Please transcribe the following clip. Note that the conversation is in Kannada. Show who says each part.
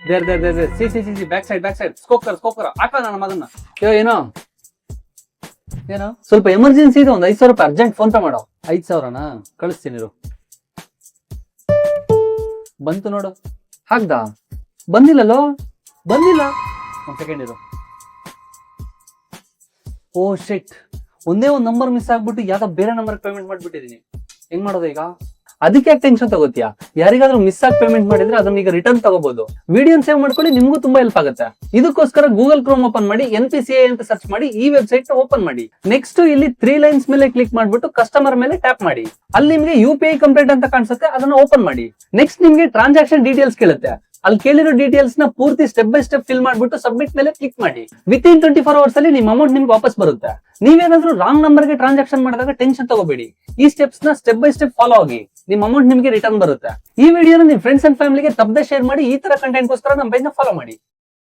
Speaker 1: ದೇರ್ ಸಿ ಬ್ಯಾಕ್ ಸೈಡ್ ಸ್ಕೋಕರ್ ಹಾಕ ನನ್ನ ಮಗನ್ನ. ಏನೋ ಸ್ವಲ್ಪ ಎಮರ್ಜೆನ್ಸಿ ಇದೆ, ಒಂದ್ 5,000 ರೂಪಾಯಿ ಅರ್ಜೆಂಟ್ ಫೋನ್ ಪೇ ಮಾಡೋ. 5,000ನಾ ಕಳಿಸ್ತೀನಿ. ಬಂತು ನೋಡು. ಹಾಕ್ದಾ? ಬಂದಿಲ್ಲ. ಒಂದ್ ಸೆಕೆಂಡ್ ಇರು. ಓ ಶಿಟ್, ಒಂದೇ ಒಂದ್ ನಂಬರ್ ಮಿಸ್ ಆಗ್ಬಿಟ್ಟು ಯಾವ್ದೋ ಬೇರೆ ನಂಬರ್ ಪೇಮೆಂಟ್ ಮಾಡ್ಬಿಟ್ಟಿದೀನಿ. ಹೆಂಗ್ ಮಾಡೋದು ಈಗ? ಅದಕ್ಕೆ ಯಾಕೆ ಟೆನ್ಷನ್ ತಗೋತೀಯಾ? ಯಾರಿಗಾದ್ರೂ ಮಿಸ್ ಆಗಿ ಪೇಮೆಂಟ್ ಮಾಡಿದ್ರೆ ಅದನ್ನ ಈಗ ರಿಟರ್ನ್ ತಗೋಬಹುದು. ವಿಡಿಯೋ ಸೇವ್ ಮಾಡ್ಕೊಳ್ಳಿ, ನಿಮ್ಗೂ ತುಂಬಾ ಹೆಲ್ಪ್ ಆಗುತ್ತೆ. ಇದಕ್ಕೋಸ್ಕರ ಗೂಗಲ್ ಕ್ರೋಮ್ ಓಪನ್ ಮಾಡಿ NPCI ಅಂತ ಸರ್ಚ್ ಮಾಡಿ ಈ ವೆಬ್ಸೈಟ್ ಓಪನ್ ಮಾಡಿ. ನೆಕ್ಸ್ಟ್ ಇಲ್ಲಿ 3 ಲೈನ್ಸ್ ಮೇಲೆ ಕ್ಲಿಕ್ ಮಾಡ್ಬಿಟ್ಟು ಕಸ್ಟಮರ್ ಮೇಲೆ ಟ್ಯಾಪ್ ಮಾಡಿ. ಅಲ್ಲಿ ನಿಮ್ಗೆ UPI ಕಂಪ್ಲೀಟ್ ಅಂತ ಕಾಣಿಸುತ್ತೆ, ಅದನ್ನ ಓಪನ್ ಮಾಡಿ. ನೆಕ್ಸ್ಟ್ ನಿಮ್ಗೆ ಟ್ರಾನ್ಸಾಕ್ಷನ್ ಡೀಟೇಲ್ಸ್ ಕೇಳುತ್ತೆ. ಅಲ್ಲಿ ಕೇಳಿರೋ ಡೀಟೇಲ್ಸ್ ನ ಪೂರ್ತಿ ಸ್ಟೆಪ್ ಬೈ ಸ್ಟೆಪ್ ಫಿಲ್ ಮಾಡ್ಬಿಟ್ಟು ಸಬ್ಮಿಟ್ ಮೇಲೆ ಕ್ಲಿಕ್ ಮಾಡಿ. ವಿತಿನ್ 24 ಅವರ್ಸ್ ಅಲ್ಲಿ ನಿಮ್ ಅಮೌಂಟ್ ನಿಮ್ಗೆ ವಾಪಸ್ ಬರುತ್ತೆ. ನೀವೇನಾದ್ರೂ ರಾಂಗ್ ನಂಬರ್ ಗೆ ಟ್ರಾನ್ಸಾಕ್ಷನ್ ಮಾಡಿದಾಗ ಟೆನ್ಷನ್ ತಗೋಬೇಡಿ. ಈ ಸ್ಟೆಪ್ಸ್ ನ ಸ್ಟೆಪ್ ಬೈ ಸ್ಟೆಪ್ ಫಾಲೋ ಆಗಿ ನಿಮ್ ಅಮೌಂಟ್ ನಿಮ್ಗೆ ರಿಟರ್ನ್ ಬರುತ್ತೆ. ಈ ವಿಡಿಯೋನ ನಿಮ್ ಫ್ರೆಂಡ್ಸ್ ಅಂಡ್ ಫ್ಯಾಮಿಲಿಗೆ ತಪ್ಪದೆ ಶೇರ್ ಮಾಡಿ. ಈ ತರ ಕಂಟೆಂಟ್ ಗೋಸ್ಕರ ನಮ್ಮ ಪೇಜ್ ನ ಫಾಲೋ ಮಾಡಿ.